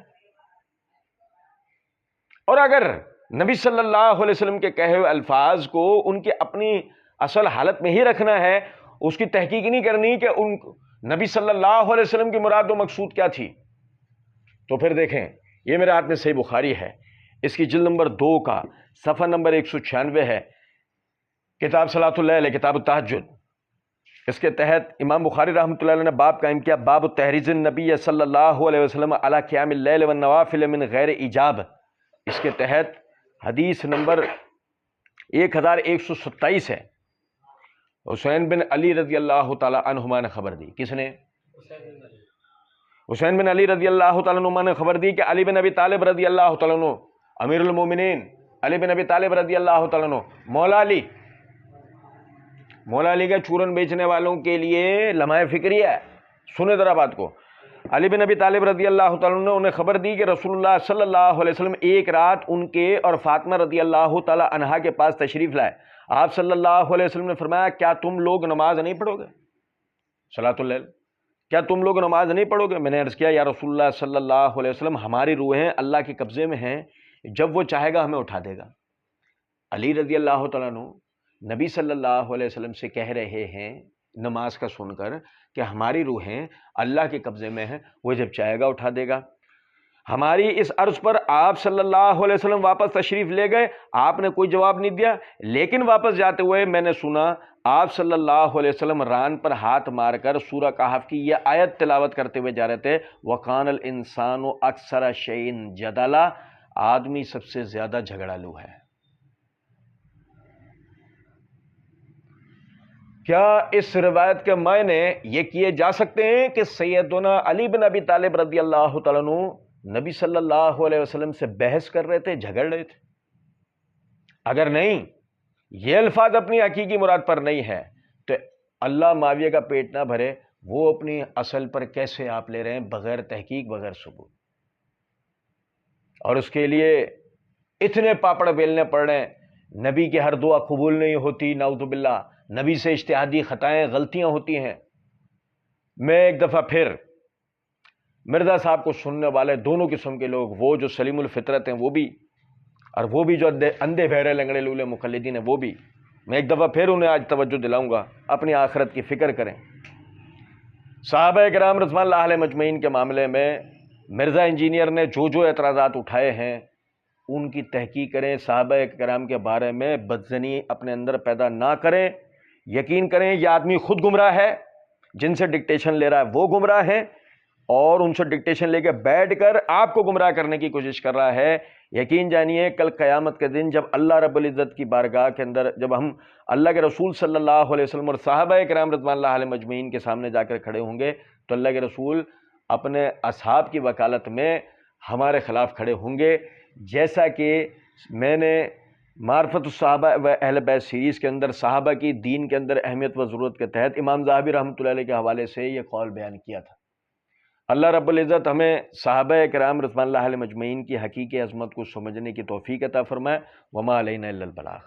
اور اگر نبی صلی اللہ علیہ وسلم کے کہے ہوئے الفاظ کو ان کی اپنی اصل حالت میں ہی رکھنا ہے، اس کی تحقیق نہیں کرنی کہ ان نبی صلی اللہ علیہ وسلم کی مراد و مقصود کیا تھی، تو پھر دیکھیں یہ میرے ہاتھ میں صحیح بخاری ہے، اس کی جلد نمبر 2 کا صفحہ نمبر 196 ہے، کتاب صلاۃ اللیل، کتاب التہجد۔ اس کے تحت امام بخاری رحمۃ اللہ علیہ نے باب قائم کیا، باب تحریض النبی صلی اللہ علیہ وسلم علی قیام اللیل والنوافل من غیر ایجاب۔ اس کے تحت حدیث نمبر 1127 ہے، حسین بن علی رضی اللہ تعالی عنہما نے خبر دی۔ کس نے؟ حسین بن علی رضی اللہ تعالیٰ عنہ نے خبر دی کہ علی بن ابی طالب رضی اللہ تعالیٰ عنہ، امیر المومنین علی بن ابی طالب رضی اللہ تعالیٰ عنہ، مولا علی کا چورن بیچنے والوں کے لیے لمحہ فکری ہے، سنیں ذرا بات کو۔ علی بن ابی طالب رضی اللہ تعالیٰ عنہ انہیں خبر دی کہ رسول اللہ صلی اللہ علیہ وسلم ایک رات ان کے اور فاطمہ رضی اللہ تعالی عنہا کے پاس تشریف لائے۔ آپ صلی اللہ علیہ وسلم نے فرمایا، کیا تم لوگ نماز نہیں پڑھو گے؟ صلاۃ اللیل، کیا تم لوگ نماز نہیں پڑھو گے؟ میں نے عرض کیا، یا رسول اللہ صلی اللہ علیہ وسلم، ہماری روحیں اللہ کے قبضے میں ہیں، جب وہ چاہے گا ہمیں اٹھا دے گا۔ علی رضی اللہ تعالیٰ عنہ نبی صلی اللہ علیہ وسلم سے کہہ رہے ہیں نماز کا سن کر کہ ہماری روحیں اللہ کے قبضے میں ہیں، وہ جب چاہے گا اٹھا دے گا۔ ہماری اس عرض پر آپ صلی اللہ علیہ وسلم واپس تشریف لے گئے، آپ نے کوئی جواب نہیں دیا، لیکن واپس جاتے ہوئے میں نے سنا آپ صلی اللہ علیہ وسلم ران پر ہاتھ مار کر سورہ کہف کی یہ آیت تلاوت کرتے ہوئے جا رہے تھے، وَقَانَ الْإِنسَانُ أَكْثَرَ شَيْءٍ جَدَلًا، آدمی سب سے زیادہ جھگڑالو ہے۔ کیا اس روایت کے معنی یہ کیے جا سکتے ہیں کہ سیدنا علی بن ابی طالب رضی اللہ تعالیٰ عنہ نبی صلی اللہ علیہ وسلم سے بحث کر رہے تھے، جھگڑ رہے تھے؟ اگر نہیں، یہ الفاظ اپنی حقیقی مراد پر نہیں ہے تو اللہ معاویہ کا پیٹ نہ بھرے، وہ اپنی اصل پر کیسے آپ لے رہے ہیں بغیر تحقیق، بغیر ثبوت؟ اور اس کے لیے اتنے پاپڑ بیلنے پڑ رہے ہیں، نبی کی ہر دعا قبول نہیں ہوتی، نعوذ باللہ، نبی سے اجتہادی خطائیں، غلطیاں ہوتی ہیں۔ میں ایک دفعہ پھر مرزا صاحب کو سننے والے دونوں قسم کے لوگ، وہ جو سلیم الفطرت ہیں وہ بھی، اور وہ بھی جو اندھے بہرے لنگڑے لولے مقلدین ہیں وہ بھی، میں ایک دفعہ پھر انہیں آج توجہ دلاؤں گا، اپنی آخرت کی فکر کریں۔ صحابہ کرام رضوان اللہ علیہ مجمعین کے معاملے میں مرزا انجینئر نے جو اعتراضات اٹھائے ہیں ان کی تحقیق کریں، صحابہ کرام کے بارے میں بدظنی اپنے اندر پیدا نہ کریں، یقین کریں یہ آدمی خود گمراہ ہے، جن سے ڈکٹیشن لے رہا ہے وہ گمراہ ہے، اور ان سے ڈکٹیشن لے کے بیٹھ کر آپ کو گمراہ کرنے کی کوشش کر رہا ہے۔ یقین جانیے کل قیامت کے دن جب اللہ رب العزت کی بارگاہ کے اندر، جب ہم اللہ کے رسول صلی اللہ علیہ وسلم اور صحابہ کرام رضوان اللہ علیہ مجمعین کے سامنے جا کر کھڑے ہوں گے تو اللہ کے رسول اپنے اصحاب کی وکالت میں ہمارے خلاف کھڑے ہوں گے، جیسا کہ میں نے معرفت الصحابہ و اہل بیت سیریز کے اندر صحابہ کی دین کے اندر اہمیت و ضرورت کے تحت امام ذہبی رحمۃ اللہ علیہ کے حوالے سے یہ قول بیان کیا تھا۔ اللہ رب العزت ہمیں صحابہ کرام رضوان اللہ علیہ مجمعین کی حقیقی عظمت کو سمجھنے کی توفیق عطا فرمائے۔ وما علینا الا البلاغ۔